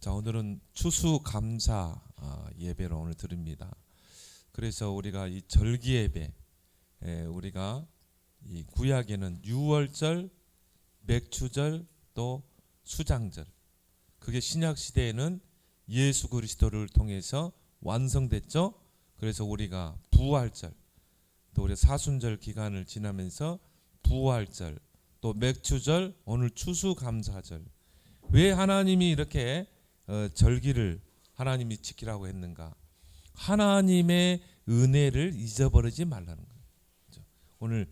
자, 오늘은 추수감사 예배로 오늘 드립니다. 그래서 우리가 이 절기 예배, 우리가 이 구약에는 유월절, 맥추절, 또 수장절, 그게 신약 시대에는 예수 그리스도를 통해서 완성됐죠. 그래서 우리가 부활절, 또 우리 사순절 기간을 지나면서 부활절, 또 맥추절, 오늘 추수감사절. 왜 하나님이 이렇게 절기를 하나님이 지키라고 했는가? 하나님의 은혜를 잊어버리지 말라는 거예요. 오늘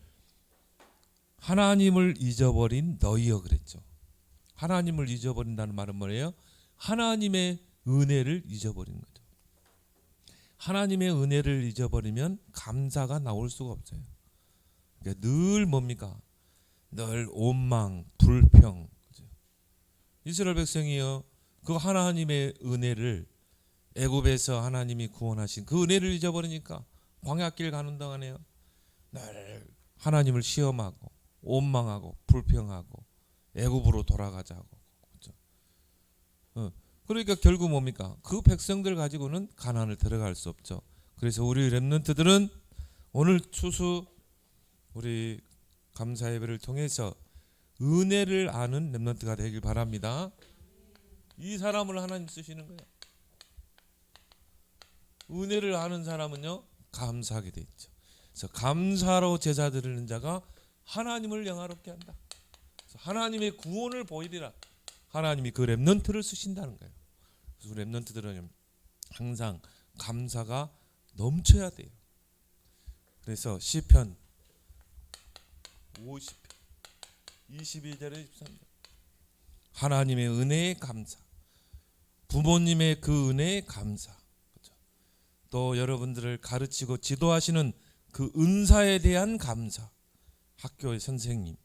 하나님을 잊어버린 너희여 그랬죠. 하나님을 잊어버린다는 말은 뭐예요? 하나님의 은혜를 잊어버리는 거죠. 하나님의 은혜를 잊어버리면 감사가 나올 수가 없어요. 그러니까 늘 뭡니까? 늘 원망, 불평. 이스라엘 백성이요, 그 하나님의 은혜를, 애굽에서 하나님이 구원하신 그 은혜를 잊어버리니까 광야길 가는 동안에요, 늘 하나님을 시험하고 원망하고 불평하고 애굽으로 돌아가자고. 그렇죠? 그러니까 결국 뭡니까? 그 백성들 가지고는 가나안을 들어갈 수 없죠. 그래서 우리 렘넌트들은 오늘 추수 우리 감사 예배를 통해서 은혜를 아는 렘넌트가 되길 바랍니다. 이 사람을 하나님 쓰시는 거예요. 은혜를 아는 사람은요, 감사하게 돼 있죠. 그래서 감사로 제사 드리는 자가 하나님을 영화롭게 한다. 그래서 하나님의 구원을 보이리라. 하나님이 그 렘넌트를 쓰신다는 거예요. 그래서 렘넌트들은 항상 감사가 넘쳐야 돼요. 그래서 시편 50편 22절에 13절, 하나님의 은혜에 감사, 부모님의 그 은혜에 감사, 그렇죠? 또 여러분들을 가르치고 지도하시는 그 은사에 대한 감사, 학교의 선생님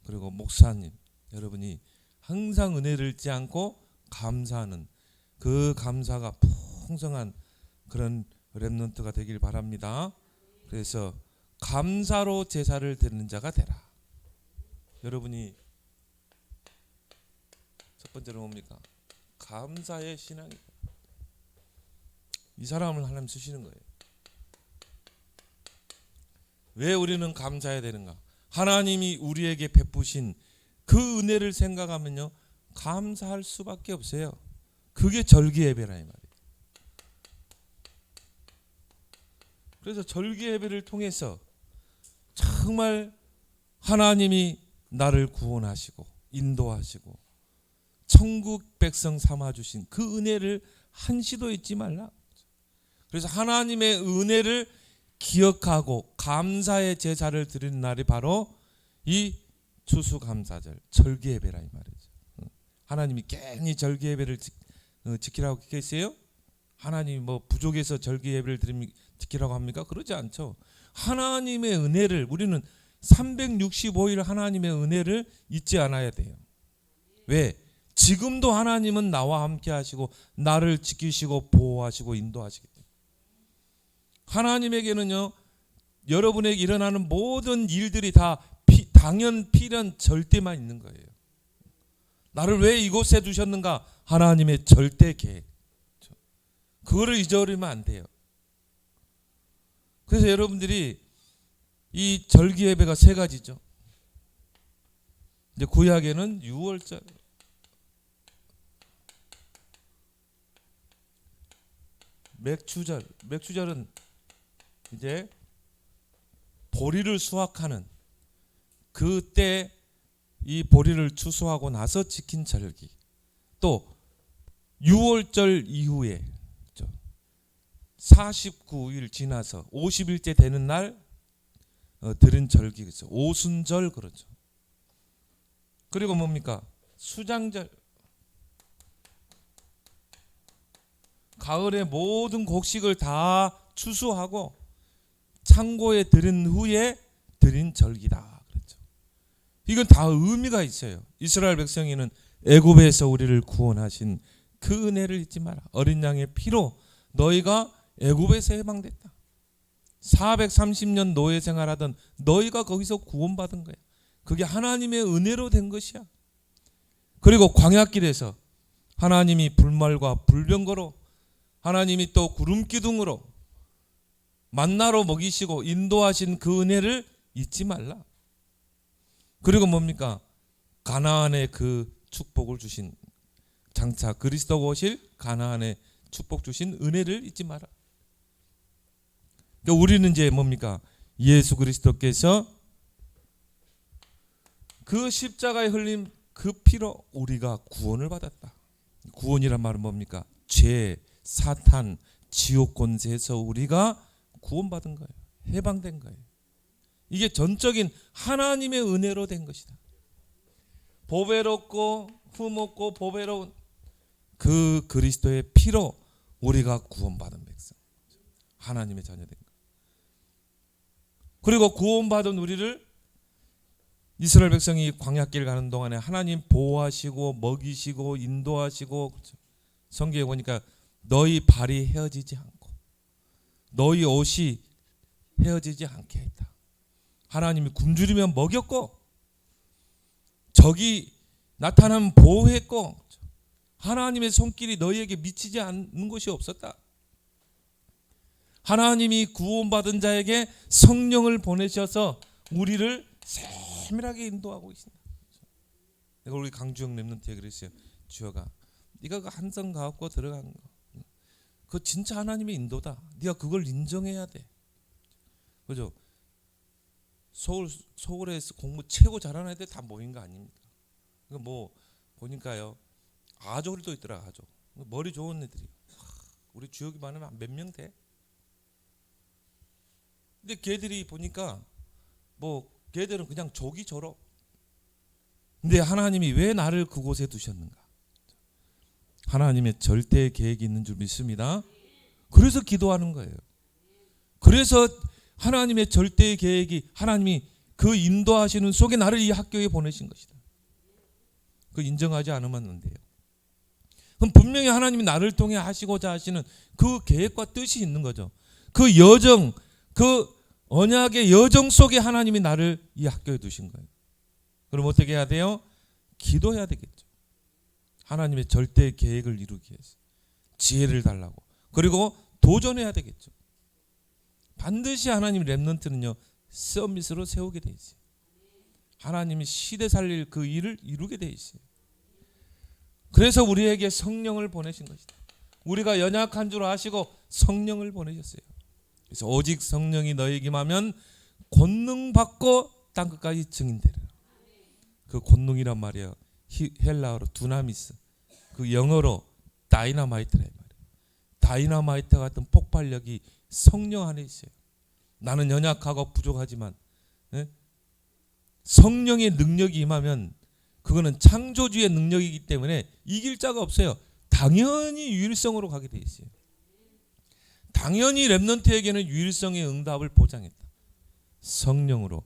그리고 목사님, 여러분이 항상 은혜를 잊지 않고 감사하는 그 감사가 풍성한 그런 렘넌트가 되길 바랍니다. 그래서 감사로 제사를 드리는 자가 되라. 여러분이 첫 번째로 뭡니까? 감사의 신앙이다. 이 사람을 하나님 쓰시는 거예요. 왜 우리는 감사해야 되는가? 하나님이 우리에게 베푸신 그 은혜를 생각하면요, 감사할 수밖에 없어요. 그게 절기 예배라 이 말이에요. 그래서 절기 예배를 통해서 정말 하나님이 나를 구원하시고 인도하시고 천국 백성 삼아주신 그 은혜를 한시도 잊지 말라. 그래서 하나님의 은혜를 기억하고 감사의 제사를 드리는 날이 바로 이 추수감사절, 절기예배라 이 말이죠. 하나님이 괜히 절기예배를 지키라고 했어요? 하나님이 뭐 부족해서 절기예배를 지키라고 합니까? 그러지 않죠. 하나님의 은혜를, 우리는 365일 하나님의 은혜를 잊지 않아야 돼요. 왜? 지금도 하나님은 나와 함께 하시고 나를 지키시고 보호하시고 인도하시기 때문에 하나님에게는요, 여러분에게 일어나는 모든 일들이 다 당연 필연 절대만 있는 거예요. 나를 왜 이곳에 두셨는가? 하나님의 절대 계획. 그거를 잊어버리면 안 돼요. 그래서 여러분들이 이 절기 예배가 세 가지죠. 이제 구약에는 유월절, 맥추절은 이제 보리를 수확하는 그때 이 보리를 추수하고 나서 지킨 절기. 또 유월절 이후에 49일 지나서 50일째 되는 날 드린 절기, 그렇죠. 오순절, 그렇죠. 그리고 뭡니까? 수장절. 가을에 모든 곡식을 다 추수하고 창고에 들인 후에 드린 절기다, 그렇죠. 이건 다 의미가 있어요. 이스라엘 백성에는 애굽에서 우리를 구원하신 그 은혜를 잊지 마라. 어린 양의 피로 너희가 애굽에서 해방됐다. 430년 노예 생활하던 너희가 거기서 구원받은 거야. 그게 하나님의 은혜로 된 것이야. 그리고 광야길에서 하나님이 불말과 불병거로, 하나님이 또 구름 기둥으로 만나로 먹이시고 인도하신 그 은혜를 잊지 말라. 그리고 뭡니까? 가나안의 그 축복을 주신, 장차 그리스도가 오실 가나안의 축복 주신 은혜를 잊지 마라. 그러니까 우리는 이제 뭡니까? 예수 그리스도께서 그 십자가에 흘린 그 피로 우리가 구원을 받았다. 구원이란 말은 뭡니까? 죄, 사탄, 지옥 권세에서 우리가 구원받은 거예요. 해방된 거예요. 이게 전적인 하나님의 은혜로 된 것이다. 보배롭고 흠없고 보배로운 그 그리스도의 피로 우리가 구원받은 백성, 하나님의 자녀된 거예요. 그리고 구원받은 우리를 이스라엘 백성이 광야길 가는 동안에 하나님 보호하시고 먹이시고 인도하시고, 그렇죠? 성경에 보니까 너희 발이 헤어지지 않고 너희 옷이 헤어지지 않게 했다. 하나님이 굶주리면 먹였고 적이 나타나면 보호했고, 하나님의 손길이 너희에게 미치지 않는 것이 없었다. 하나님이 구원받은 자에게 성령을 보내셔서 우리를 세밀하게 인도하고 계신다. 내가 우리 강주영 랩런트에 그랬어요. 주여가 네가 그 한성 가갖고 들어간 거, 그거 진짜 하나님의 인도다. 네가 그걸 인정해야 돼. 그죠? 서울에서 공부 최고 잘하는 애들 다 모인 거 아닙니까? 뭐 보니까요, 아조리도 있더라. 아조. 머리 좋은 애들이. 우리 주역이 많으면 몇 명 돼? 근데 걔들이 보니까 뭐 걔들은 그냥 족이 저러. 근데 하나님이 왜 나를 그곳에 두셨는가? 하나님의 절대 계획이 있는 줄 믿습니다. 그래서 기도하는 거예요. 그래서 하나님의 절대 계획이, 하나님이 그 인도하시는 속에 나를 이 학교에 보내신 것이다. 그 인정하지 않으면 안 돼요. 그럼 분명히 하나님이 나를 통해 하시고자 하시는 그 계획과 뜻이 있는 거죠. 그 여정, 그 언약의 여정 속에 하나님이 나를 이 학교에 두신 거예요. 그럼 어떻게 해야 돼요? 기도해야 되겠죠. 하나님의 절대 계획을 이루기 위해서 지혜를 달라고. 그리고 도전해야 되겠죠. 반드시 하나님 렘넌트는요, 서밋으로 세우게 돼 있어요. 하나님이 시대 살릴 그 일을 이루게 돼 있어요. 그래서 우리에게 성령을 보내신 것이다. 우리가 연약한 줄 아시고 성령을 보내셨어요. 그래서 오직 성령이 너에게 임하면 권능 받고 땅 끝까지 증인되리라. 그 권능이란 말이에요. 헬라어로 두나미스, 그 영어로 다이너마이트라 말이에요. 다이너마이트 같은 폭발력이 성령 안에 있어요. 나는 연약하고 부족하지만 성령의 능력이 임하면 그거는 창조주의 능력이기 때문에 이길 자가 없어요. 당연히 유일성으로 가게 돼 있어요. 당연히 렘넌트에게는 유일성의 응답을 보장했다. 성령으로,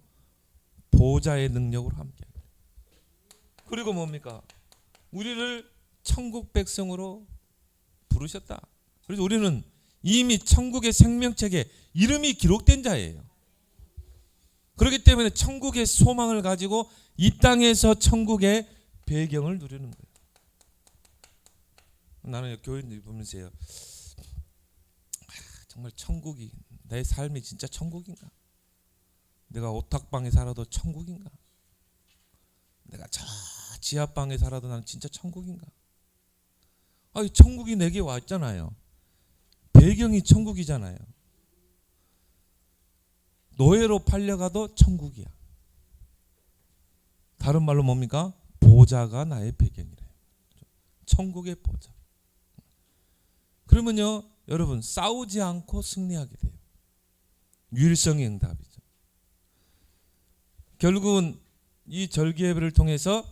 보좌의 능력으로 함께. 그리고 뭡니까? 우리를 천국 백성으로 부르셨다. 그래서 우리는 이미 천국의 생명책에 이름이 기록된 자예요. 그렇기 때문에 천국의 소망을 가지고 이 땅에서 천국의 배경을 누리는 거예요. 나는 교인들이 보면서요, 정말 천국이, 내 삶이 진짜 천국인가? 내가 오탁방에 살아도 천국인가? 내가 저 지하방에 살아도 나는 진짜 천국인가? 아, 천국이 내게 왔잖아요. 배경이 천국이잖아요. 노예로 팔려가도 천국이야. 다른 말로 뭡니까? 보좌가 나의 배경이래요. 천국의 보좌. 그러면요, 여러분, 싸우지 않고 승리하게 돼요. 유일성의 응답이죠. 결국은 이 절기 예배를 통해서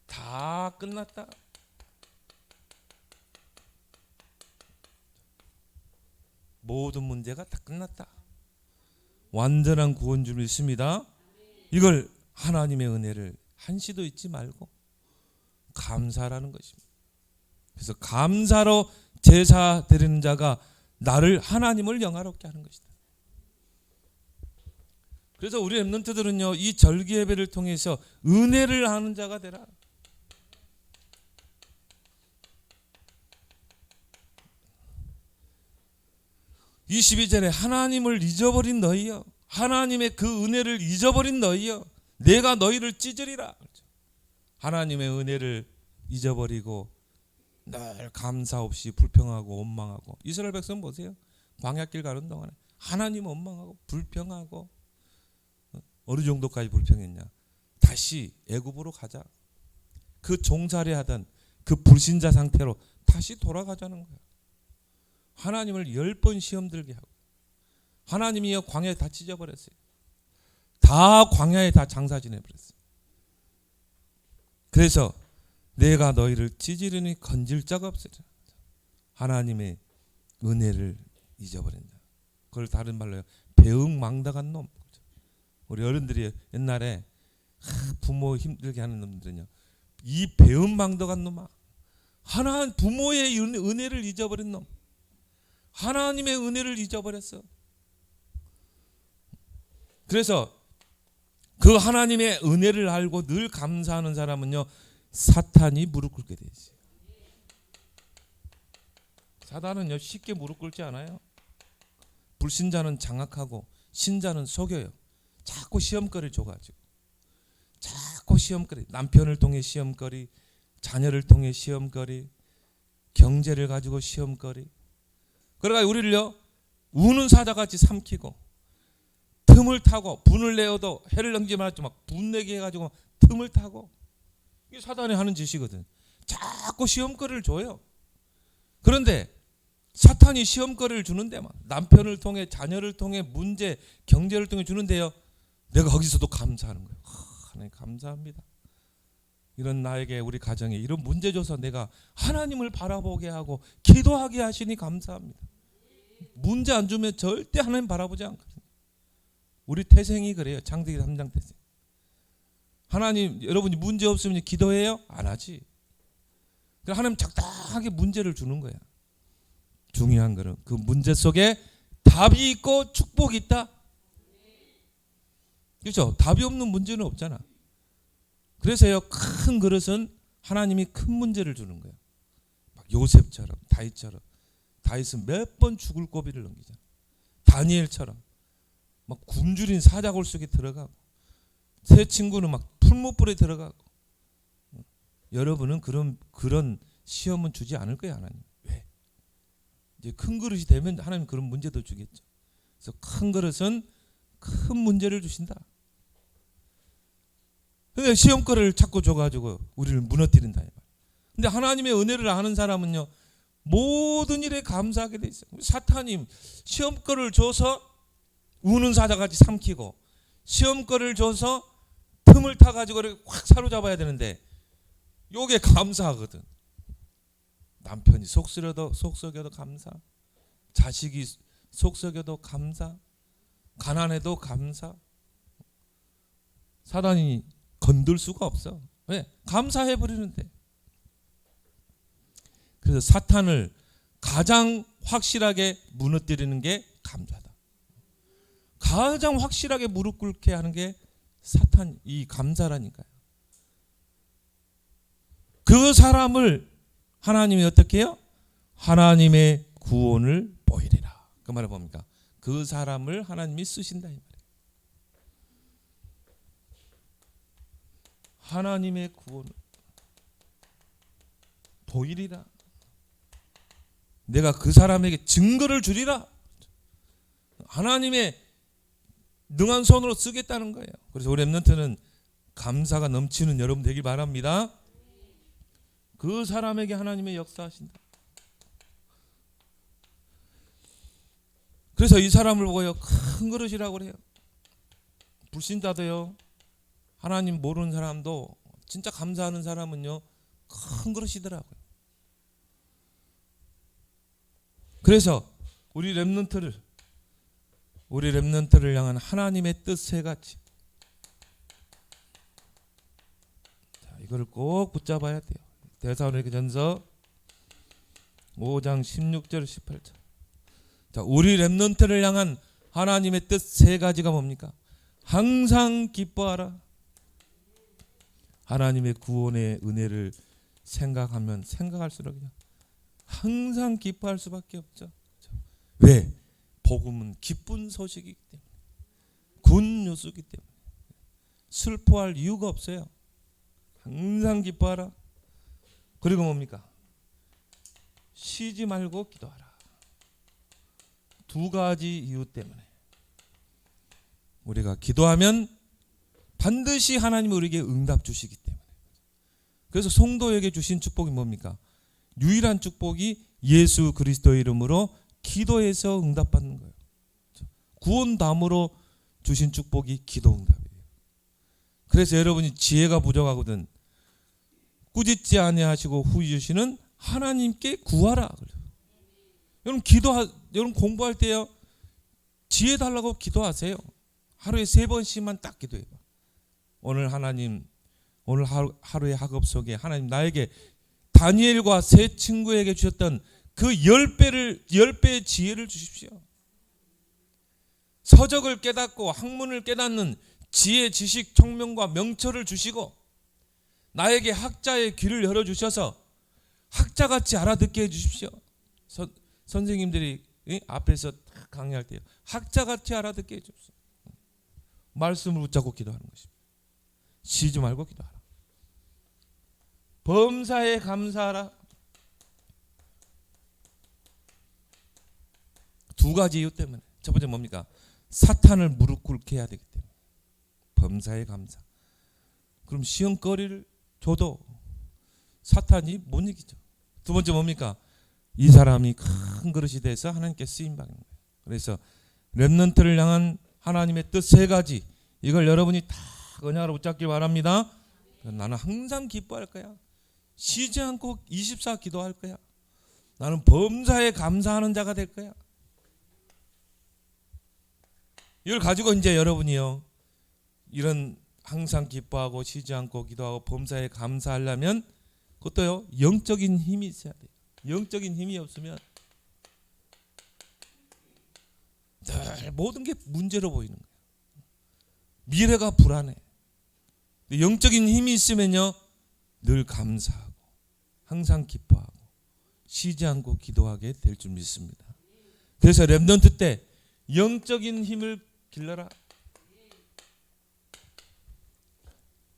다 끝났다. 모든 문제가 다 끝났다. 완전한 구원 줄 믿습니다. 이걸 하나님의 은혜를 한시도 잊지 말고 감사라는 것입니다. 그래서 감사로 제사 드리는 자가 나를, 하나님을 영화롭게 하는 것이다. 그래서 우리 렘넌트들은요, 이 절기 예배를 통해서 은혜를 하는 자가 되라. 22절에 하나님을 잊어버린 너희여, 하나님의 그 은혜를 잊어버린 너희여, 내가 너희를 찢으리라. 하나님의 은혜를 잊어버리고 늘 감사 없이 불평하고 원망하고. 이스라엘 백성 보세요. 광야길 가는 동안에 하나님 원망하고 불평하고. 어느 정도까지 불평했냐? 다시 애굽으로 가자. 그 종살이하던 그 불신자 상태로 다시 돌아가자는 거예요. 하나님을 10번 시험 들게 하고, 하나님이요 광야에 다 찢어버렸어요. 다 광야에 다 장사 지내버렸어요. 그래서 내가 너희를 찢으려니 건질 자가 없으리라. 하나님의 은혜를 잊어버린다. 그걸 다른 말로 배은망덕한 놈. 우리 어른들이 옛날에 부모 힘들게 하는 놈들은요, 이 배은망덕한 놈아, 하나님 부모의 은혜를 잊어버린 놈, 하나님의 은혜를 잊어버렸어. 그래서 그 하나님의 은혜를 알고 늘 감사하는 사람은요, 사탄이 무릎 꿇게 되지. 사탄은요 쉽게 무릎 꿇지 않아요. 불신자는 장악하고 신자는 속여요. 자꾸 시험거리를 줘가지고, 자꾸 시험거리, 남편을 통해 시험거리, 자녀를 통해 시험거리, 경제를 가지고 시험거리. 그러니까 우리를요 우는 사자같이 삼키고, 틈을 타고, 분을 내어도 해를 넘기지 말았지 막 분내게 해가지고 틈을 타고. 이게 사단이 하는 짓이거든. 자꾸 시험거리를 줘요. 그런데 사탄이 시험거리를 주는데 막 남편을 통해, 자녀를 통해, 문제, 경제를 통해 주는데요, 내가 거기서도 감사하는 거예요. 하나님 감사합니다. 이런 나에게, 우리 가정에 이런 문제 줘서 내가 하나님을 바라보게 하고 기도하게 하시니 감사합니다. 문제 안 주면 절대 하나님 바라보지 않거든요. 우리 태생이 그래요. 창세기 3장 태생. 하나님, 여러분이 문제 없으면 기도해요? 안 하지. 그래서 하나님 적당하게 문제를 주는 거야. 중요한 거는 그 문제 속에 답이 있고 축복이 있다. 그렇죠? 답이 없는 문제는 없잖아. 그래서요, 큰 그릇은 하나님이 큰 문제를 주는 거야. 막 요셉처럼, 다윗처럼. 다윗은 몇 번 죽을 고비를 넘기잖아. 다니엘처럼 막 굶주린 사자골 속에 들어가고, 새 친구는 막 풀무불에 들어가고. 여러분은 그런 시험은 주지 않을 거예요, 하나님. 왜? 이제 큰 그릇이 되면 하나님 그런 문제도 주겠죠. 그래서 큰 그릇은 큰 문제를 주신다. 근데 시험거리를 자꾸 줘가지고 우리를 무너뜨린다. 근데 하나님의 은혜를 아는 사람은요, 모든 일에 감사하게 돼 있어요. 사탄이 시험거리를 줘서 우는 사자같이 삼키고, 시험거리를 줘서 틈을 타가지고 확 사로잡아야 되는데, 요게 감사하거든. 남편이 속썩여도 감사, 자식이 속썩여도 감사, 가난해도 감사. 사단이 건들 수가 없어. 왜? 감사해버리는데. 그래서 사탄을 가장 확실하게 무너뜨리는 게 감사다. 가장 확실하게 무릎 꿇게 하는 게 사탄, 이 감사라니까요. 그 사람을 하나님이 어떻게 해요? 하나님의 구원을 보이리라. 그 말은 뭡니까? 그 사람을 하나님이 쓰신다 이 말이에요. 하나님의 구원을 보이리라. 내가 그 사람에게 증거를 주리라. 하나님의 능한 손으로 쓰겠다는 거예요. 그래서 우리 렘넌트는 감사가 넘치는 여러분 되길 바랍니다. 그 사람에게 하나님의 역사하신다. 그래서 이 사람을 보고요, 큰 그릇이라고 그래요. 불신자도요, 하나님 모르는 사람도 진짜 감사하는 사람은요, 큰 그릇이더라고요. 그래서 우리 렘넌트를 향한 하나님의 뜻 세 가지. 자, 이걸 꼭 붙잡아야 돼요. 데살로니가전서 5장 16절 18절. 자, 우리 렘넌트를 향한 하나님의 뜻 세 가지가 뭡니까? 항상 기뻐하라. 하나님의 구원의 은혜를 생각하면 생각할수록 그냥 항상 기뻐할 수밖에 없죠. 왜? 복음은 기쁜 소식이기 때문에, 굿뉴스이기 때문에 슬퍼할 이유가 없어요. 항상 기뻐하라. 그리고 뭡니까? 쉬지 말고 기도하라. 두 가지 이유 때문에 우리가 기도하면 반드시 하나님이 우리에게 응답 주시기 때문에. 그래서 성도에게 주신 축복이 뭡니까? 유일한 축복이 예수 그리스도의 이름으로 기도해서 응답받는 거예요. 구원담으로 주신 축복이 기도 응답이에요. 그래서 여러분이 지혜가 부족하거든 꾸짖지 아니하시고 후히 주시는 하나님께 구하라. 여러분 여러분 공부할 때요, 지혜 달라고 기도하세요. 하루에 3번씩만 딱 기도해요. 오늘 하루의 학업 속에 하나님 나에게 다니엘과 세 친구에게 주셨던 그 10배의 지혜를 주십시오. 서적을 깨닫고 학문을 깨닫는 지혜, 지식, 총명과 명철을 주시고 나에게 학자의 귀를 열어주셔서 학자같이 알아듣게 해주십시오. 선생님들이 앞에서 강의할 때 학자같이 알아듣게 해주십시오. 말씀을 붙잡고 기도하는 것입니다. 쉬지 말고 기도하라. 범사에 감사하라. 두 가지 이유 때문에. 첫 번째 뭡니까? 사탄을 무릎 꿇게 해야 되기 때문에. 범사에 감사. 그럼 시험거리를 줘도 사탄이 못 이기죠. 두 번째 뭡니까? 이 사람이 큰 그릇이 돼서 하나님께 쓰임받는 거예요. 그래서 렘넌트를 향한 하나님의 뜻 3가지, 이걸 여러분이 다 언약으로 붙잡길 바랍니다. 나는 항상 기뻐할 거야. 쉬지 않고 24 기도할 거야. 나는 범사에 감사하는 자가 될 거야. 이걸 가지고 이제 여러분이요, 이런 항상 기뻐하고 쉬지 않고 기도하고 범사에 감사하려면 그것도요, 영적인 힘이 있어야 돼요. 영적인 힘이 없으면 늘 모든 게 문제로 보이는 거예요. 미래가 불안해. 영적인 힘이 있으면요, 늘 감사하고 항상 기뻐하고 쉬지 않고 기도하게 될 줄 믿습니다. 그래서 렘넌트 때 영적인 힘을 길러라.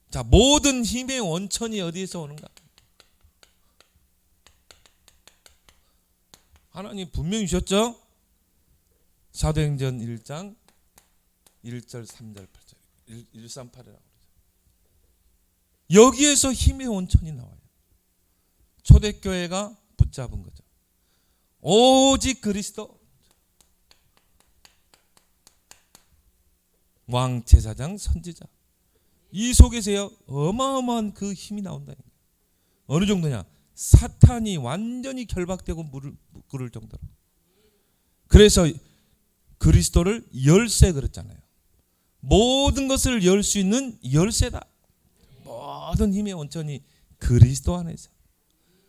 자, 모든 힘의 원천이 어디에서 오는가? 하나님 분명히 주셨죠? 사도행전 1장 1절 3절 8절 138이라고 그러죠. 여기에서 힘의 원천이 나와요. 초대교회가 붙잡은 거죠. 오직 그리스도, 왕, 제사장, 선지자, 이 속에서요 어마어마한 그 힘이 나온다는 거예요. 어느 정도냐? 사탄이 완전히 결박되고 무릎 꿇을 정도로. 그래서 그리스도를 열쇠 그랬잖아요. 모든 것을 열 수 있는 열쇠다. 모든 힘의 원천이 그리스도 안에서.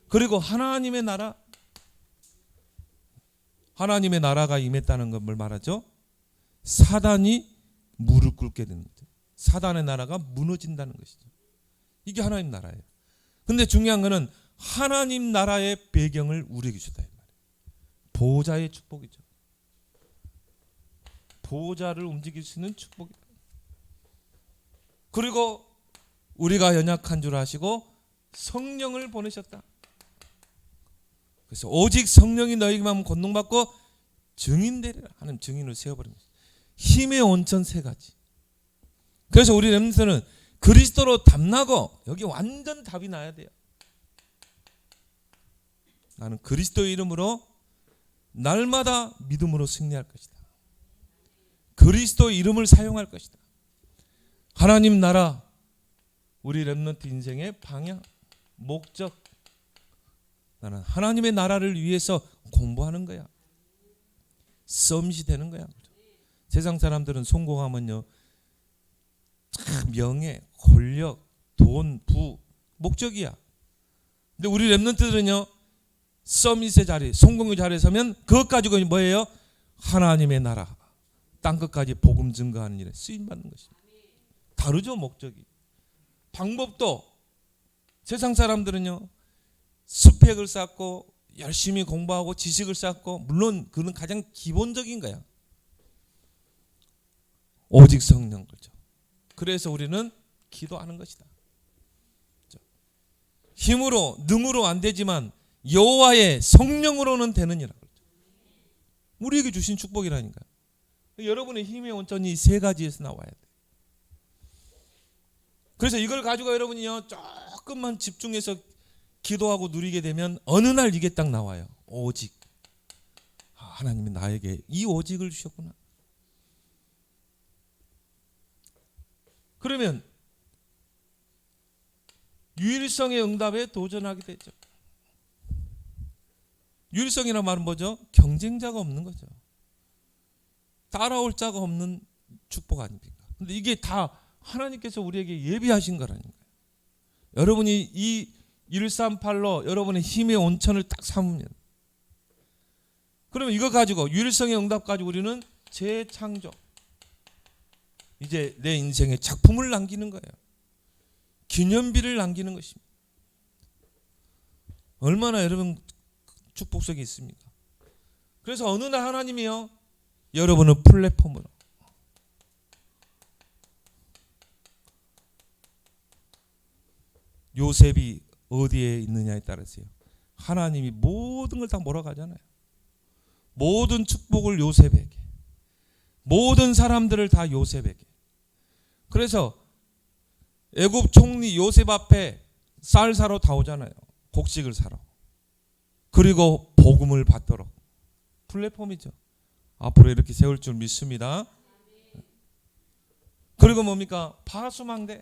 그리고 하나님의 나라, 하나님의 나라가 임했다는 걸 뭘 말하죠? 사단이 무릎 꿇게 되는 거죠. 사단의 나라가 무너진다는 것이죠. 이게 하나님 나라예요. 근데 중요한 거는 하나님 나라의 배경을 우리에게 주다. 보호자의 축복이죠. 보호자를 움직일 수 있는 축복이다. 그리고 우리가 연약한 줄 아시고 성령을 보내셨다. 그래서 오직 성령이 너희에게만 권능받고 증인되리라 하는 증인을 세워버린 것입니다. 힘의 원천 3가지. 그래서 우리 렘넌트는 그리스도로 답나고 여기 완전 답이 나야 돼요. 나는 그리스도의 이름으로 날마다 믿음으로 승리할 것이다. 그리스도의 이름을 사용할 것이다. 하나님 나라, 우리 렘넌트 인생의 방향, 목적. 나는 하나님의 나라를 위해서 공부하는 거야. 서밋이 되는 거야. 세상 사람들은 성공하면요, 명예, 권력, 돈, 부, 목적이야. 근데 우리 렘넌트들은요, 서밋의 자리, 성공의 자리에 서면 그것 가지고 뭐예요? 하나님의 나라, 땅끝까지 복음 증거하는 일에 쓰임받는 것입니다. 다르죠, 목적이. 방법도 세상 사람들은요, 스펙을 쌓고 열심히 공부하고 지식을 쌓고, 물론 그는 가장 기본적인 거야. 오직 성령 거죠. 그래서 우리는 기도하는 것이다. 힘으로 능으로 안 되지만 여호와의 성령으로는 되느니라. 우리에게 주신 축복이라니까요. 여러분의 힘의 온전히 세 가지에서 나와야 돼. 그래서 이걸 가지고 여러분이요 조금만 집중해서 기도하고 누리게 되면 어느 날 이게 딱 나와요. 오직 하나님이 나에게 이 오직을 주셨구나. 그러면 유일성의 응답에 도전하게 되죠. 유일성이라는 말은 뭐죠? 경쟁자가 없는 거죠. 따라올 자가 없는 축복 아닙니까? 근데 이게 다 하나님께서 우리에게 예비하신 거라니까요. 여러분이 이 138로 여러분의 힘의 온천을 딱 삼으면, 그러면 이거 가지고 유일성의 응답 가지고 우리는 재창조, 이제 내 인생에 작품을 남기는 거예요. 기념비를 남기는 것입니다. 얼마나 여러분 축복성이 있습니까? 그래서 어느 날 하나님이요 여러분을 플랫폼으로 요셉이 어디에 있느냐에 따라서요 하나님이 모든 걸 다 몰아가잖아요. 모든 축복을 요셉에게, 모든 사람들을 다 요셉에게. 그래서 애굽 총리 요셉 앞에 쌀 사러 다 오잖아요. 곡식을 사러. 그리고 복음을 받도록 플랫폼이죠. 앞으로 이렇게 세울 줄 믿습니다. 그리고 뭡니까? 파수망대.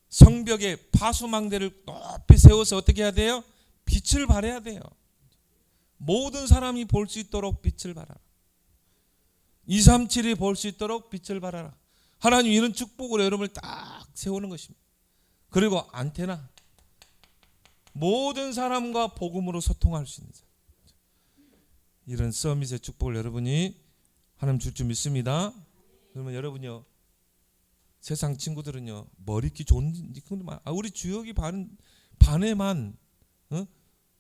성벽에 파수망대를 높이 세워서 어떻게 해야 돼요? 빛을 발해야 돼요. 모든 사람이 볼 수 있도록 빛을 발하라. 237이 볼 수 있도록 빛을 발하라. 하나님 이런 축복으로 여러분을 딱 세우는 것입니다. 그리고 안테나, 모든 사람과 복음으로 소통할 수 있는 사람. 이런 서밋의 축복을 여러분이 하나님 줄 줄 믿습니다. 그러면 여러분요 세상 친구들은요 머리끼 좋은 친구들만, 우리 주역이 반에만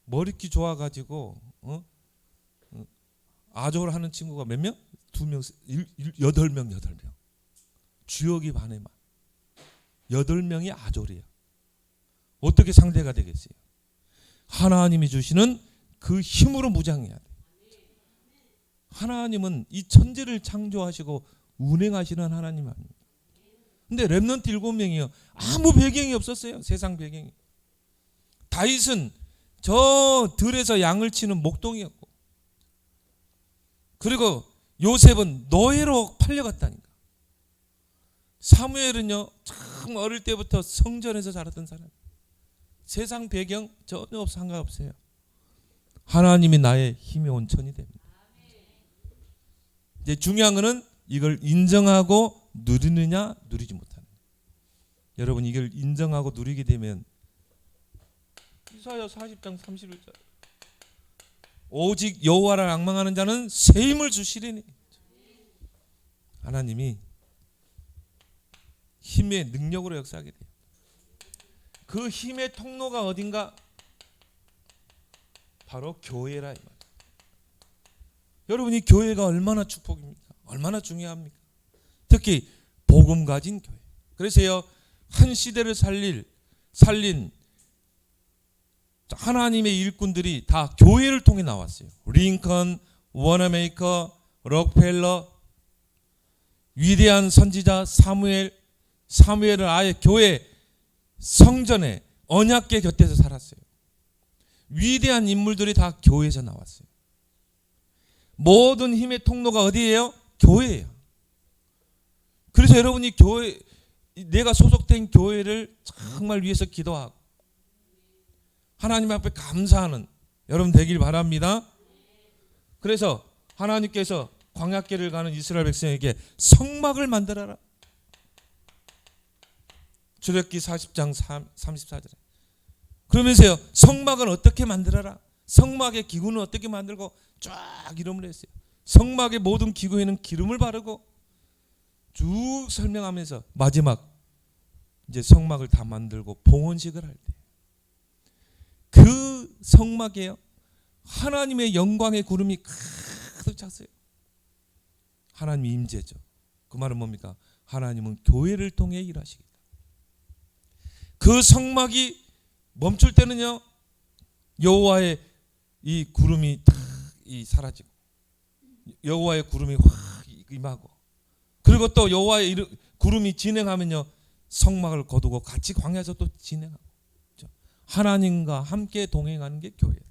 머리끼 좋아가지고 아졸 하는 친구가 몇 명? 2명, 8명. 주역이 반에만 8명이 아졸이에요. 어떻게 상대가 되겠어요? 하나님이 주시는 그 힘으로 무장해야 돼. 하나님은 이 천지를 창조하시고 운행하시는 하나님 아닙니까? 근데 렘넌트 7명이요 아무 배경이 없었어요. 세상 배경이. 다윗은 저 들에서 양을 치는 목동이었고, 그리고 요셉은 노예로 팔려갔다니까. 사무엘은요 참 어릴 때부터 성전에서 자랐던 사람. 세상 배경 전혀 상관없어요. 하나님이 나의 힘의 온천이 됩니다. 이제 중요한 것은 이걸 인정하고 누리느냐 누리지 못하느냐. 여러분 이걸 인정하고 누리게 되면 이사야 40장 31절 오직 여호와를 앙망하는 자는 새 힘을 주시리니. 하나님이 힘의 능력으로 역사하게 돼요. 그 힘의 통로가 어딘가? 바로 교회라 이 말이에요. 여러분이 교회가 얼마나 축복입니까? 얼마나 중요합니까? 특히 복음 가진 교회. 그래서요 한 시대를 살린 하나님의 일꾼들이 다 교회를 통해 나왔어요. 링컨, 워너메이커, 록펠러, 위대한 선지자 사무엘은 아예 교회 성전에 언약궤 곁에서 살았어요. 위대한 인물들이 다 교회에서 나왔어요. 모든 힘의 통로가 어디예요? 교회예요. 그래서 여러분이 교회, 내가 소속된 교회를 정말 위해서 기도하고 하나님 앞에 감사하는 여러분 되길 바랍니다. 그래서 하나님께서 광야길을 가는 이스라엘 백성에게 성막을 만들어라. 출애굽기 40장 34절에. 그러면서요 성막은 어떻게 만들어라. 성막의 기구는 어떻게 만들고 쫙 이름을 했어요. 성막의 모든 기구에는 기름을 바르고 쭉 설명하면서 마지막 이제 성막을 다 만들고 봉헌식을 할 때 그 성막에요 하나님의 영광의 구름이 가득 찼어요. 하나님의 임재죠. 그 말은 뭡니까? 하나님은 교회를 통해 일하시겠다. 그 성막이 멈출 때는요, 여호와의 이 구름이 탁 사라지고, 여호와의 구름이 확 임하고, 그리고 또 여호와의 구름이 진행하면요, 성막을 거두고 같이 광야에서 또 진행하고. 하나님과 함께 동행하는 게 교회다.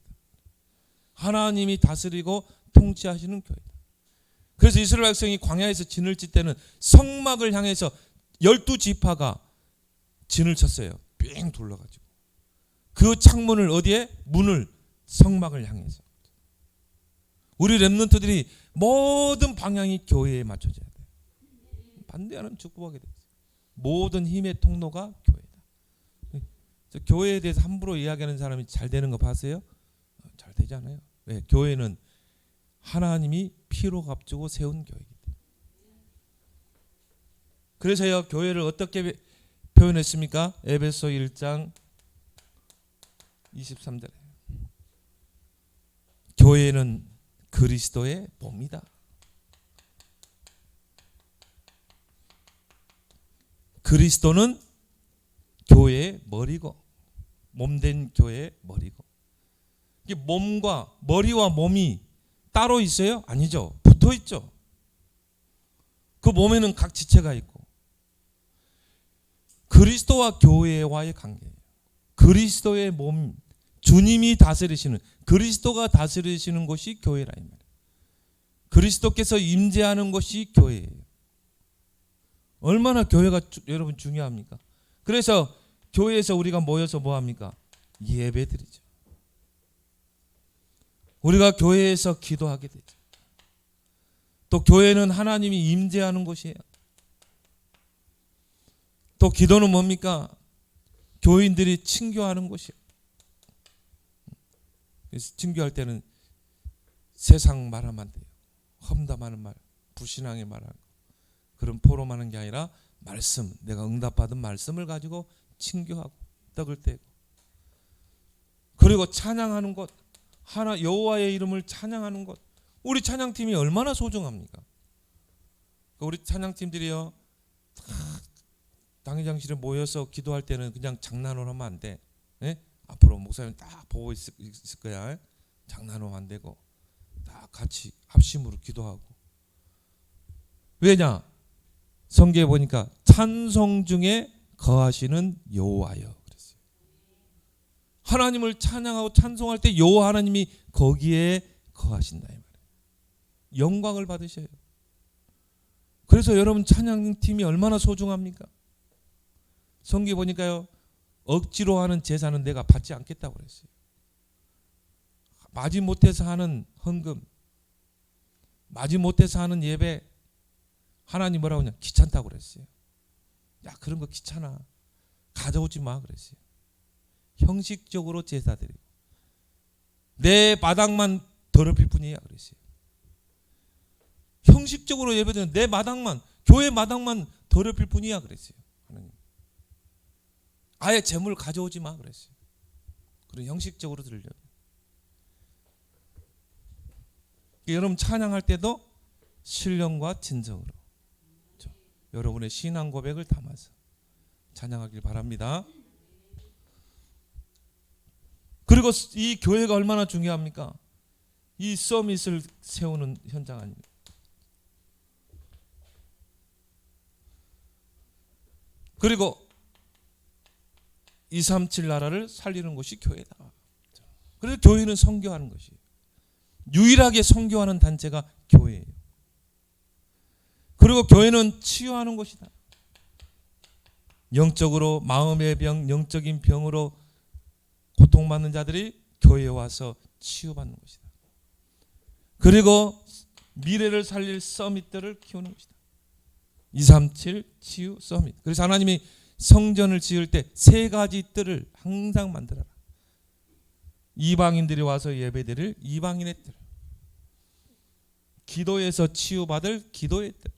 하나님이 다스리고 통치하시는 교회다. 그래서 이스라엘 백성이 광야에서 진을 칠 때는 성막을 향해서 12지파가 진을 쳤어요. 삥 둘러가지고. 그 창문을 어디에? 문을 성막을 향해서. 우리 렘넌트들이 모든 방향이 교회에 맞춰져야 돼요. 반대하는 축복하게 돼요. 모든 힘의 통로가 교회다. 교회에 대해서 함부로 이야기하는 사람이 잘 되는 거 봤어요? 잘 되지 않아요. 왜? 교회는 하나님이 피로 값주고 세운 교회이기 때문에. 그래서요, 교회를 어떻게 표현했습니까? 에베소 1장 23절에 교회는 그리스도의 몸이다. 그리스도는 교회의 머리고, 몸된 교회의 머리고. 이게 몸과 머리와 몸이 따로 있어요? 아니죠. 붙어 있죠. 그 몸에는 각 지체가 있고. 그리스도와 교회와의 관계예요. 그리스도의 몸, 주님이 다스리시는, 그리스도가 다스리시는 곳이 교회라 이 말이에요. 그리스도께서 임재하는 곳이 교회예요. 얼마나 교회가 여러분 중요합니까? 그래서 교회에서 우리가 모여서 뭐 합니까? 예배드리죠. 우리가 교회에서 기도하게 되죠. 또 교회는 하나님이 임재하는 곳이에요. 또 기도는 뭡니까? 교인들이 친교하는 곳이에요. 그래서 친교할 때는 세상 말하면 안 돼요. 험담하는 말, 불신앙의 말하는 거. 그런 포럼하는 게 아니라 말씀, 내가 응답받은 말씀을 가지고 친교하고 떡을 떼고, 그리고 찬양하는 것, 하나 여호와의 이름을 찬양하는 것. 우리 찬양팀이 얼마나 소중합니까? 우리 찬양팀들이요, 당회장실에 모여서 기도할 때는 그냥 장난으로 하면 안 돼. 예? 앞으로 목사님 딱 보고 있을 거야. 장난으로 안 되고 다 같이 합심으로 기도하고. 왜냐? 성경에 보니까 찬송 중에 거하시는 여호와여 그랬어요. 하나님을 찬양하고 찬송할 때 여호와 하나님이 거기에 거하신다 이 말이에요. 영광을 받으셔요. 그래서 여러분 찬양팀이 얼마나 소중합니까? 성경에 보니까요, 억지로 하는 제사는 내가 받지 않겠다고 그랬어요. 마지못해서 하는 헌금, 마지못해서 하는 예배, 하나님 뭐라고 하냐? 귀찮다고 그랬어요. 야, 그런 거 귀찮아. 가져오지 마 그랬어요. 형식적으로 제사 드리고 내 마당만 더럽힐 뿐이야 그랬어요. 형식적으로 예배드리는 내 마당만, 교회 마당만 더럽힐 뿐이야 그랬어요. 하나님. 아예 재물 가져오지 마 그랬어요. 그런 형식적으로 드리려고. 여러분 찬양할 때도 신령과 진정으로 여러분의 신앙 고백을 담아서 찬양하길 바랍니다. 그리고 이 교회가 얼마나 중요합니까? 이 서밋을 세우는 현장 아닙니까? 그리고 237 나라를 살리는 것이 교회다. 그래서 교회는 선교하는 것이에요. 유일하게 선교하는 단체가 교회예요. 그리고 교회는 치유하는 것이다. 영적으로 마음의 병, 영적인 병으로 고통받는 자들이 교회에 와서 치유받는 것이다. 그리고 미래를 살릴 서밋들을 키우는 것이다. 237 치유 서밋. 그래서 하나님이 성전을 지을 때 세 가지 뜰을 항상 만들어라. 이방인들이 와서 예배드릴 이방인의 뜰, 기도에서 치유받을 기도의 뜰,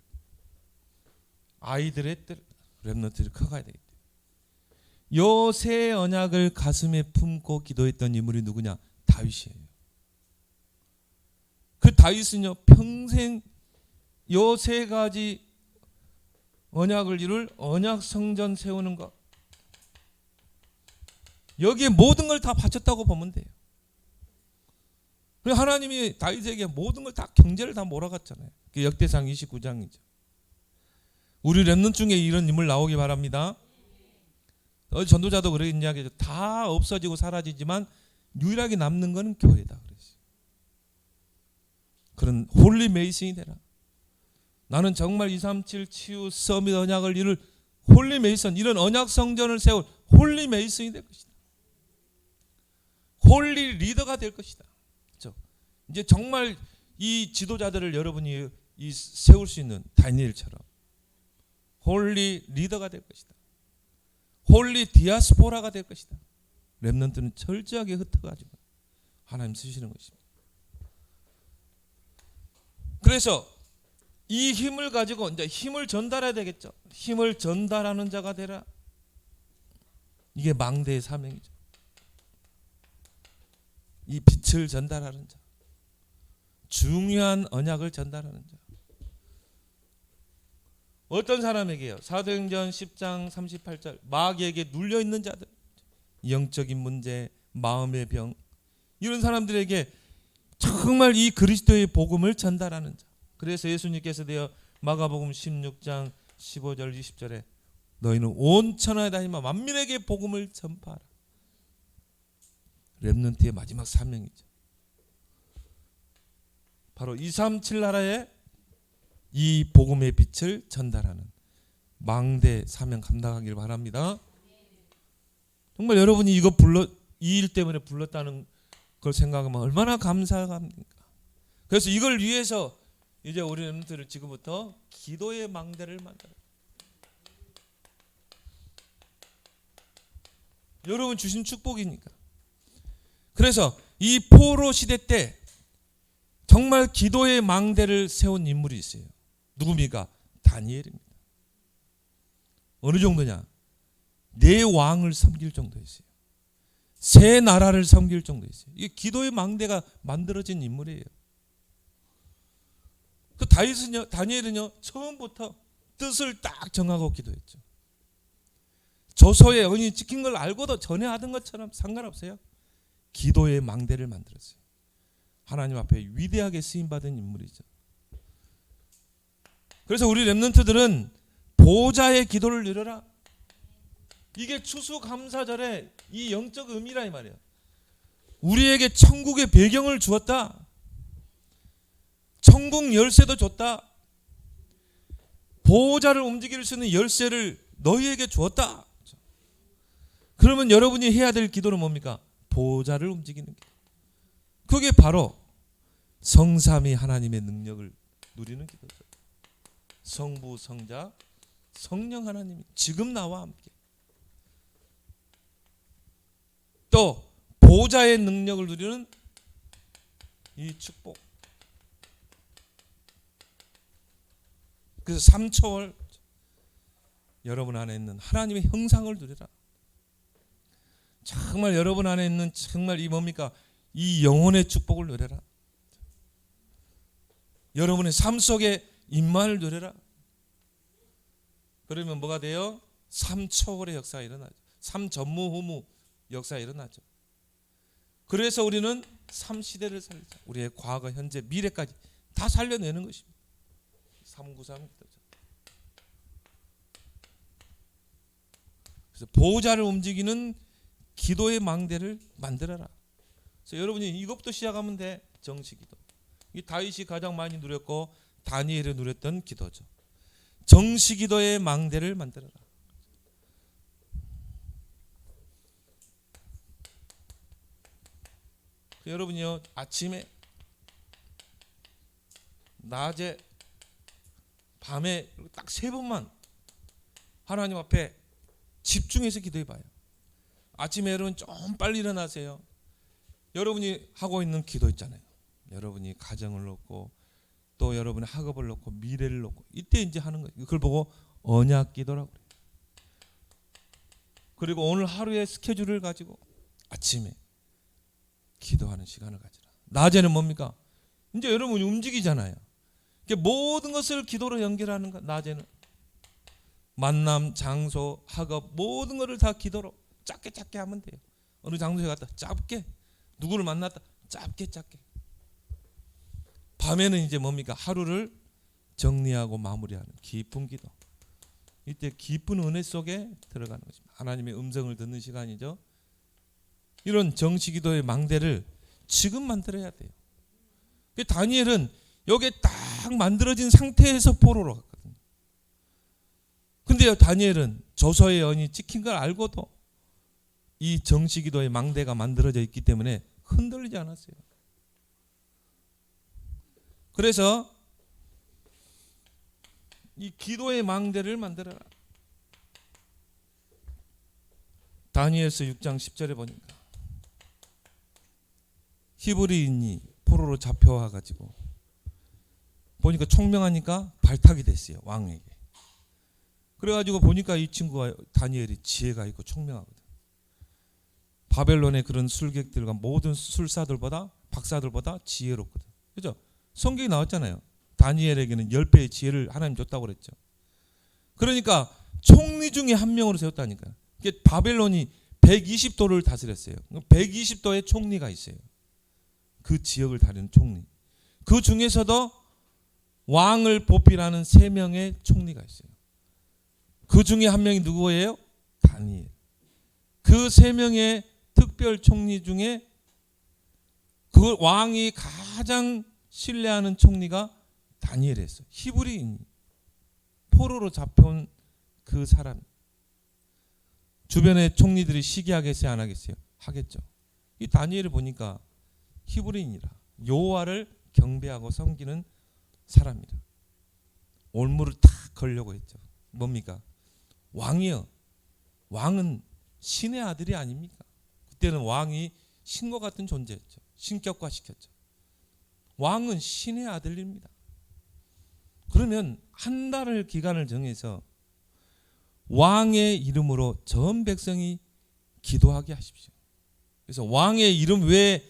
아이들의 뜰, 렘넌트들이 커가야 되겠다. 요 세 언약을 가슴에 품고 기도했던 인물이 누구냐? 다윗이에요. 그 다윗은요 평생 요 세 가지 언약을 이룰 언약 성전 세우는 것, 여기에 모든 걸 다 바쳤다고 보면 돼요. 하나님이 다윗에게 모든 걸 다 경제를 다 몰아갔잖아요. 그 역대상 29장이죠. 우리 렘넌트 중에 이런 인물 나오기 바랍니다. 전도자도 그런 이야기죠. 다 없어지고 사라지지만 유일하게 남는 것은 교회다. 그랬어요. 그런 홀리 메이슨이 되라. 나는 정말 237 치유 서밋 언약을 이룰 홀리 메이슨, 이런 언약 성전을 세울 홀리 메이슨이 될 것이다. 홀리 리더가 될 것이다. 그렇죠? 이제 정말 이 지도자들을 여러분이 세울 수 있는 다니엘처럼 홀리 리더가 될 것이다. 홀리 디아스포라가 될 것이다. 렘넌트는 철저하게 흩어가지고 하나님 쓰시는 것입니다. 그래서 이 힘을 가지고 이제 힘을 전달해야 되겠죠. 힘을 전달하는 자가 되라. 이게 망대의 사명이죠. 이 빛을 전달하는 자, 중요한 언약을 전달하는 자. 어떤 사람에게요? 사도행전 10장 38절, 마귀에게 눌려있는 자들, 영적인 문제, 마음의 병, 이런 사람들에게 정말 이 그리스도의 복음을 전달하는 자. 그래서 예수님께서 되어 마가복음 16장 15절 20절에 너희는 온 천하에 다니며 만민에게 복음을 전파하라. 렘넌트의 마지막 사명이죠. 바로 237 나라에 이 복음의 빛을 전달하는 망대 사명 감당하길 바랍니다. 정말 여러분이 이 일 때문에 불렀다는 걸 생각하면 얼마나 감사합니까? 그래서 이걸 위해서 이제 우리 렘넌트를 지금부터 기도의 망대를 만들어요. 여러분 주신 축복이니까. 그래서 이 포로 시대 때 정말 기도의 망대를 세운 인물이 있어요. 누굽니까? 다니엘입니다. 어느 정도냐? 네 왕을 섬길 정도였어요. 세 나라를 섬길 정도였어요. 이게 기도의 망대가 만들어진 인물이에요. 그 다니엘은요 처음부터 뜻을 딱 정하고 기도했죠. 조서의 언이 찍힌 걸 알고도 전에 하던 것처럼 상관없어요. 기도의 망대를 만들었어요. 하나님 앞에 위대하게 쓰임받은 인물이죠. 그래서 우리 렘넌트들은 보좌의 기도를 누려라. 이게 추수감사절의 이 영적 의미라 이 말이에요. 우리에게 천국의 배경을 주었다. 천국 열쇠도 줬다. 보호자를 움직일 수 있는 열쇠를 너희에게 주었다. 그러면 여러분이 해야 될 기도는 뭡니까? 보호자를 움직이는 기도. 그게 바로 성삼위 하나님의 능력을 누리는 기도죠. 성부, 성자, 성령 하나님이 지금 나와 함께. 또 보호자의 능력을 누리는 이 축복. 그래서 3초월 여러분 안에 있는 하나님의 형상을 누리라. 정말 여러분 안에 있는 정말 이 뭡니까? 이 영혼의 축복을 누려라. 여러분의 삶 속에 임만을 누려라. 그러면 뭐가 돼요? 3초월의 역사가 일어나죠. 3전무후무 역사가 일어나죠. 그래서 우리는 3시대를 살리자. 우리의 과거, 현재, 미래까지 다 살려내는 것입니다. 393 기도죠. 그래서 보호자를 움직이는 기도의 망대를 만들어라. 그래서 여러분이 이것부터 시작하면 돼. 정시기도. 이 다윗이 가장 많이 누렸고 다니엘이 누렸던 기도죠. 정시기도의 망대를 만들어라. 여러분이요 아침에, 낮에, 밤에 딱 3번만 하나님 앞에 집중해서 기도해봐요. 아침에 여러분 좀 빨리 일어나세요. 여러분이 하고 있는 기도 있잖아요. 여러분이 가정을 놓고 또 여러분의 학업을 놓고 미래를 놓고 이때 이제 하는 거예요. 그걸 보고 언약 기도라고 그래요. 그리고 오늘 하루의 스케줄을 가지고 아침에 기도하는 시간을 가지라. 낮에는 뭡니까? 이제 여러분이 움직이잖아요. 모든 것을 기도로 연결하는 것. 낮에는 만남, 장소, 학업 모든 것을 다 기도로 짧게 하면 돼요. 어느 장소에 갔다 짧게, 누구를 만났다 짧게. 밤에는 이제 뭡니까? 하루를 정리하고 마무리하는 깊은 기도. 이때 깊은 은혜 속에 들어가는 것입니다. 하나님의 음성을 듣는 시간이죠. 이런 정시기도의 망대를 지금 만들어야 돼요. 다니엘은 여기에 딱 만들어진 상태에서 포로로 갔거든요. 근데요, 다니엘은 조서의 연이 찍힌 걸 알고도 이 정시기도의 망대가 만들어져 있기 때문에 흔들리지 않았어요. 그래서 이 기도의 망대를 만들어라. 다니엘서 6장 10절에 보니까 히브리인이 포로로 잡혀와 가지고 보니까 총명하니까 발탁이 됐어요, 왕에게. 그래가지고 보니까 이 친구가, 다니엘이 지혜가 있고 총명하거든. 바벨론의 그런 술객들과 모든 술사들보다, 박사들보다 지혜롭거든. 그죠? 성경이 나왔잖아요. 다니엘에게는 10배의 지혜를 하나님 줬다고 그랬죠. 그러니까 총리 중에 한 명으로 세웠다니까요. 바벨론이 120도를 다스렸어요. 120도의 총리가 있어요. 그 지역을 다루는 총리. 그 중에서도 왕을 보필하는 3명의 총리가 있어요. 그 중에 한 명이 누구예요? 다니엘. 그 3명의 특별 총리 중에 그 왕이 가장 신뢰하는 총리가 다니엘이었어요. 히브리인, 포로로 잡혀온 그 사람. 주변의 총리들이 시기하겠어요, 안 하겠어요? 하겠죠. 이 다니엘을 보니까 히브리인이라 여호와를 경배하고 섬기는 사람이라 올무를 탁 걸려고 했죠. 뭡니까? 왕이요, 왕은 신의 아들이 아닙니까? 그때는 왕이 신과 같은 존재였죠. 신격화시켰죠. 왕은 신의 아들입니다. 그러면 한 달을 기간을 정해서 왕의 이름으로 전 백성이 기도하게 하십시오. 그래서 왕의 이름 외에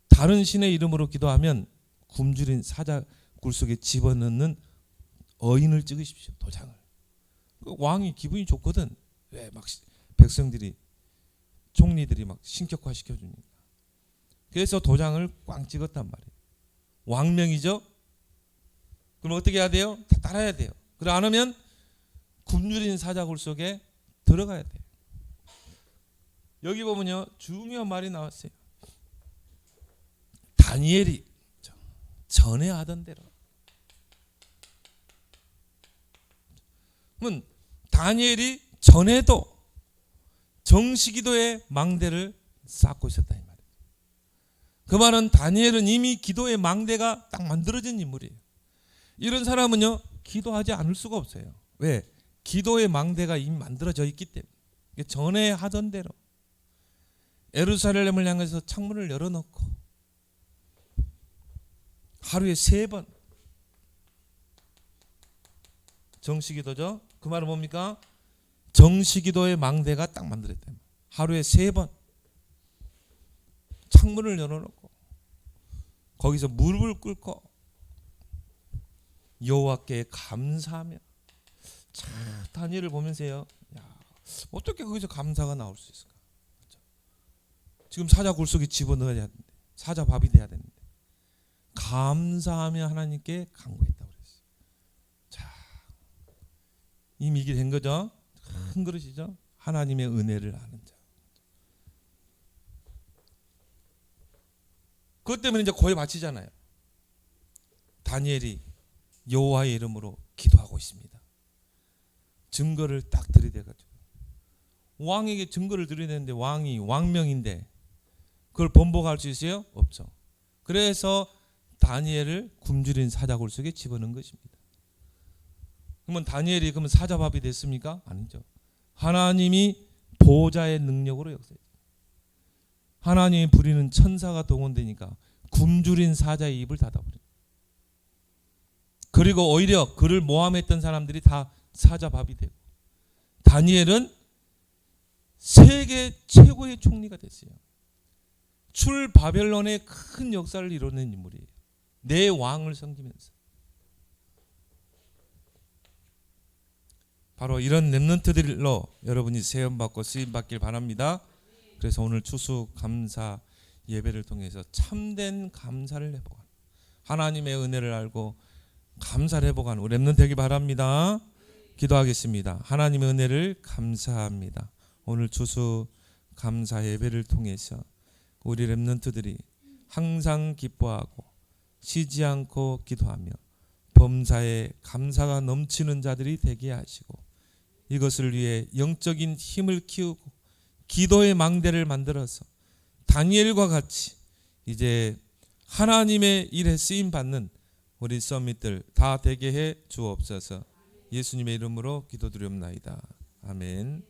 다른 신의 이름으로 기도하면 굶주린 사자 굴 속에 집어넣는 어인을 찍으십시오, 도장을. 왕이 기분이 좋거든. 왜 막 백성들이, 총리들이 막 신격화 시켜주니까. 그래서 도장을 꽝 찍었단 말이에요. 왕명이죠. 그럼 어떻게 해야 돼요? 다 따라야 돼요. 그래 안 하면 굶주린 사자굴 속에 들어가야 돼요. 여기 보면요, 중요한 말이 나왔어요. 다니엘이 전에 하던 대로. 그러면 다니엘이 전에도 정시기도의 망대를 쌓고 있었다 이 말이에요. 그 말은 다니엘은 이미 기도의 망대가 딱 만들어진 인물이에요. 이런 사람은요, 기도하지 않을 수가 없어요. 왜? 기도의 망대가 이미 만들어져 있기 때문에. 전에 하던 대로 예루살렘을 향해서 창문을 열어놓고 하루에 3번 정시기도죠. 그 말은 뭡니까? 정시기도의 망대가 딱 만들었다. 하루에 3번 창문을 열어놓고 거기서 무릎을 꿇고 여호와께 감사하며. 참, 다니엘을 보면서요, 야, 어떻게 거기서 감사가 나올 수 있을까? 그렇죠? 지금 사자 굴 속에 집어넣어야 되는데, 사자 밥이 돼야 되는데 감사하며 하나님께 간구했다고 그랬어요. 자, 이미 이게 된 거죠. 큰 그릇이죠. 하나님의 은혜를 아는 자. 그것 때문에 이제 고해 바치잖아요. 다니엘이 여호와의 이름으로 기도하고 있습니다. 증거를 딱 들이대가지고 왕에게 증거를 드려내는데 왕이 왕명인데 그걸 번복할 수 있어요? 없죠. 그래서 다니엘을 굶주린 사자굴 속에 집어넣은 것입니다. 그러면 다니엘이 그러면 사자밥이 됐습니까? 아니죠. 하나님이 보호자의 능력으로 역사했죠. 하나님이 부리는 천사가 동원되니까 굶주린 사자의 입을 닫아버려요. 그리고 오히려 그를 모함했던 사람들이 다 사자밥이 되고 다니엘은 세계 최고의 총리가 됐어요. 출 바벨론의 큰 역사를 이뤄낸 인물이에요. 내 왕을 섬기면서. 바로 이런 렘넌트들로 여러분이 세움받고 쓰임받길 바랍니다. 그래서 오늘 추수 감사 예배를 통해서 참된 감사를 회복하는, 하나님의 은혜를 알고 감사를 회복하는 우리 렘넌트 되기 바랍니다. 기도하겠습니다. 하나님의 은혜를 감사합니다. 오늘 추수 감사 예배를 통해서 우리 렘넌트들이 항상 기뻐하고 쉬지 않고 기도하며 범사에 감사가 넘치는 자들이 되게 하시고, 이것을 위해 영적인 힘을 키우고 기도의 망대를 만들어서 다니엘과 같이 이제 하나님의 일에 쓰임 받는 우리 서밋들 다 되게 해 주옵소서. 예수님의 이름으로 기도드리옵나이다. 아멘.